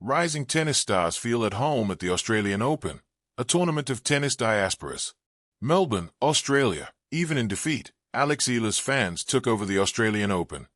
rising tennis stars feel at home at the Australian Open, a tournament of tennis diasporas. Melbourne, Australia. Even in defeat, Alex Ealer's fans took over the Australian Open.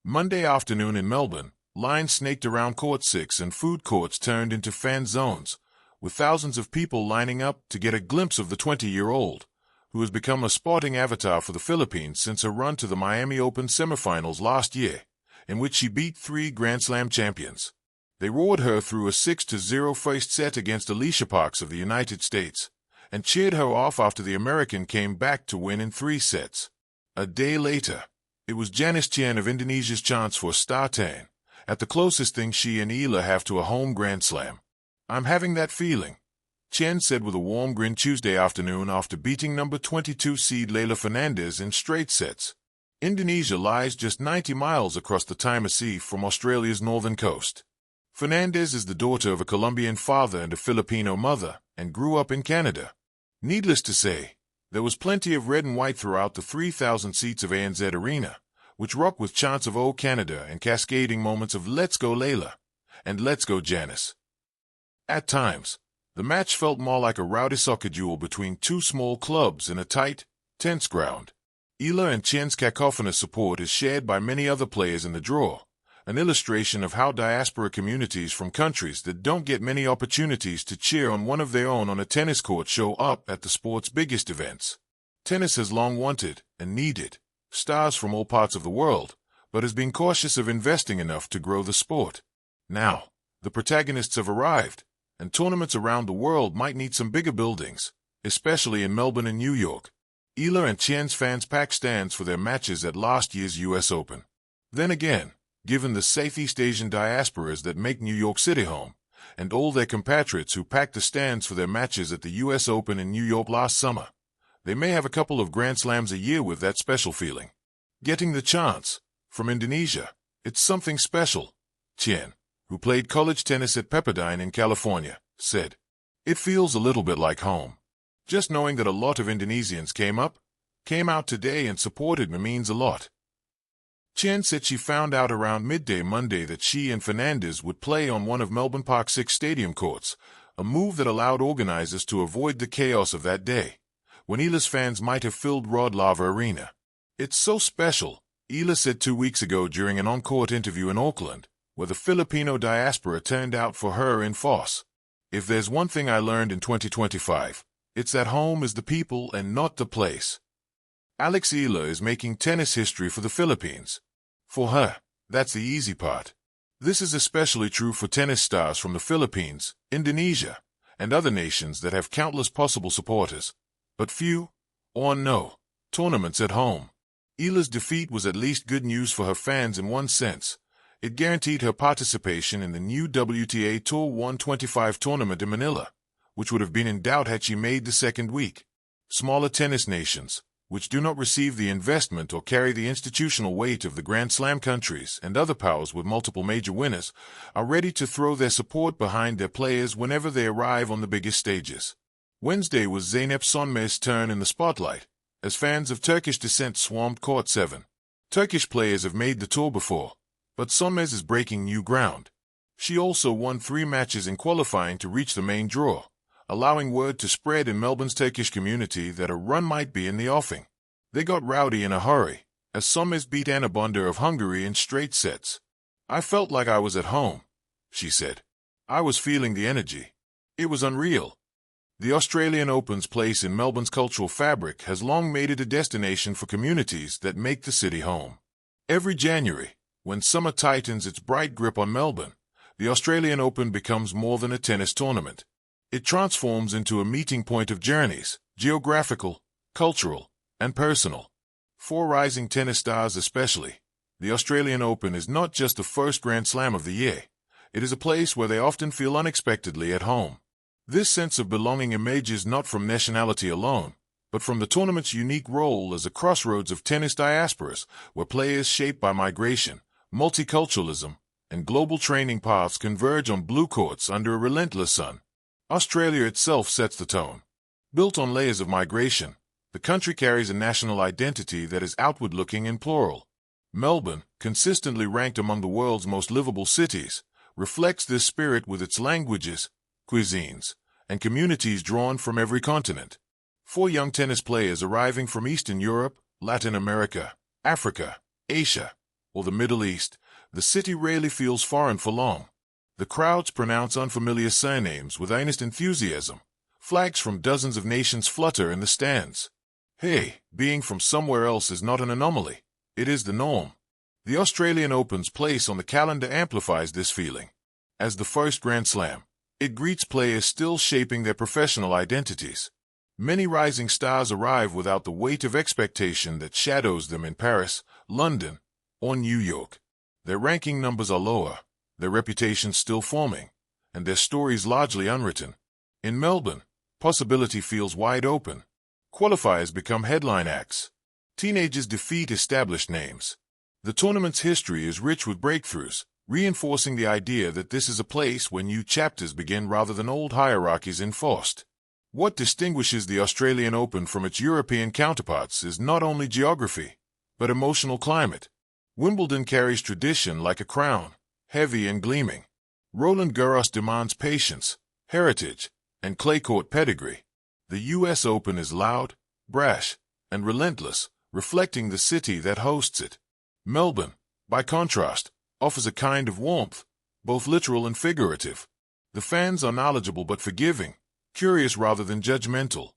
Monday afternoon in Melbourne, lines snaked around Court 6 and food courts turned into fan zones, with thousands of people lining up to get a glimpse of the 20-year-old, who has become a sporting avatar for the Philippines since her run to the Miami Open semifinals last year, in which she beat 3 Grand Slam champions. They roared her through a 6-0 first set against Alicia Parks of the United States, and cheered her off after the American came back to win in 3 sets. A day later, it was Janice Chen of Indonesia's chance for Star 10, at the closest thing she and Ealer have to a home Grand Slam. "I'm having that feeling," Chen said with a warm grin Tuesday afternoon after beating number 22 seed Leylah Fernandez in straight sets. Indonesia lies just 90 miles across the Timor Sea from Australia's northern coast. Fernandez is the daughter of a Colombian father and a Filipino mother, and grew up in Canada. Needless to say, there was plenty of red and white throughout the 3,000 seats of ANZ Arena, which rocked with chants of "Oh Canada" and cascading moments of "Let's go Leylah" and "Let's go Janice." At times, the match felt more like a rowdy soccer duel between 2 small clubs in a tight, tense ground. Ealer and Chen's cacophonous support is shared by many other players in the draw, an illustration of how diaspora communities from countries that don't get many opportunities to cheer on one of their own on a tennis court show up at the sport's biggest events. Tennis has long wanted, and needed, stars from all parts of the world, but has been cautious of investing enough to grow the sport. Now, the protagonists have arrived, and tournaments around the world might need some bigger buildings, especially in Melbourne and New York. Ealer and Chen's fans packed stands for their matches at last year's US Open. Then again, given the Southeast Asian diasporas that make New York City home, and all their compatriots who packed the stands for their matches at the US Open in New York last summer, they may have a couple of Grand Slams a year with that special feeling. Getting the chance, from Indonesia, it's something special, Chen, who played college tennis at Pepperdine in California, said. "It feels a little bit like home. Just knowing that a lot of Indonesians came out today and supported me means a lot." Chen said she found out around midday Monday that she and Fernandez would play on one of Melbourne Park 6 stadium courts, a move that allowed organizers to avoid the chaos of that day, when Ealer's fans might have filled Rod Laver Arena. "It's so special," Ealer said 2 weeks ago during an on-court interview in Auckland, where the Filipino diaspora turned out for her in Foss. "If there's one thing I learned in 2025, it's that home is the people and not the place." Alex Ealer is making tennis history for the Philippines. For her, that's the easy part. This is especially true for tennis stars from the Philippines, Indonesia, and other nations that have countless possible supporters, but few, or no, tournaments at home. Ealer's defeat was at least good news for her fans in one sense. It guaranteed her participation in the new WTA Tour 125 tournament in Manila, which would have been in doubt had she made the second week. Smaller tennis nations, which do not receive the investment or carry the institutional weight of the Grand Slam countries and other powers with multiple major winners, are ready to throw their support behind their players whenever they arrive on the biggest stages. Wednesday was Zeynep Sonmez's turn in the spotlight, as fans of Turkish descent swarmed Court 7. Turkish players have made the tour before, but Sonmez is breaking new ground. She also won 3 matches in qualifying to reach the main draw, allowing word to spread in Melbourne's Turkish community that a run might be in the offing. They got rowdy in a hurry, as Sonmez beat Anna Bonder of Hungary in straight sets. "I felt like I was at home," she said. "I was feeling the energy. It was unreal." The Australian Open's place in Melbourne's cultural fabric has long made it a destination for communities that make the city home. Every January, when summer tightens its bright grip on Melbourne, the Australian Open becomes more than a tennis tournament. It transforms into a meeting point of journeys, geographical, cultural, and personal. For rising tennis stars especially, the Australian Open is not just the first Grand Slam of the year. It is a place where they often feel unexpectedly at home. This sense of belonging emerges not from nationality alone, but from the tournament's unique role as a crossroads of tennis diasporas, where players shaped by migration, multiculturalism, and global training paths converge on blue courts under a relentless sun. Australia itself sets the tone. Built on layers of migration, the country carries a national identity that is outward-looking and plural. Melbourne, consistently ranked among the world's most livable cities, reflects this spirit with its languages, cuisines, and communities drawn from every continent. 4 young tennis players arriving from Eastern Europe, Latin America, Africa, Asia, or the Middle East, the city rarely feels foreign for long. The crowds pronounce unfamiliar surnames with earnest enthusiasm. Flags from dozens of nations flutter in the stands. Hey, being from somewhere else is not an anomaly. It is the norm. The Australian Open's place on the calendar amplifies this feeling. As the first Grand Slam, it greets players still shaping their professional identities. Many rising stars arrive without the weight of expectation that shadows them in Paris, London, or New York. Their ranking numbers are lower, their reputations still forming, and their stories largely unwritten. In Melbourne, possibility feels wide open. Qualifiers become headline acts. Teenagers defeat established names. The tournament's history is rich with breakthroughs, reinforcing the idea that this is a place where new chapters begin rather than old hierarchies enforced. What distinguishes the Australian Open from its European counterparts is not only geography, but emotional climate. Wimbledon carries tradition like a crown, heavy and gleaming. Roland Garros demands patience, heritage, and clay court pedigree. The U.S. Open is loud, brash, and relentless, reflecting the city that hosts it. Melbourne, by contrast, offers a kind of warmth, both literal and figurative. The fans are knowledgeable but forgiving, curious rather than judgmental.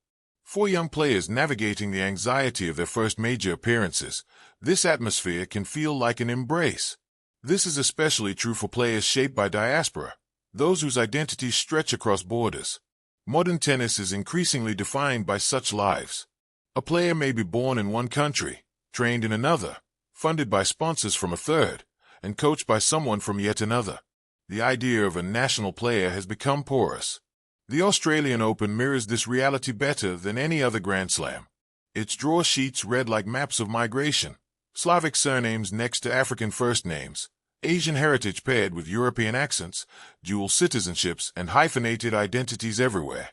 4 young players navigating the anxiety of their first major appearances, this atmosphere can feel like an embrace. This is especially true for players shaped by diaspora, those whose identities stretch across borders. Modern tennis is increasingly defined by such lives. A player may be born in one country, trained in another, funded by sponsors from a third, and coached by someone from yet another. The idea of a national player has become porous. The Australian Open mirrors this reality better than any other Grand Slam. Its draw sheets read like maps of migration, Slavic surnames next to African first names, Asian heritage paired with European accents, dual citizenships, and hyphenated identities everywhere.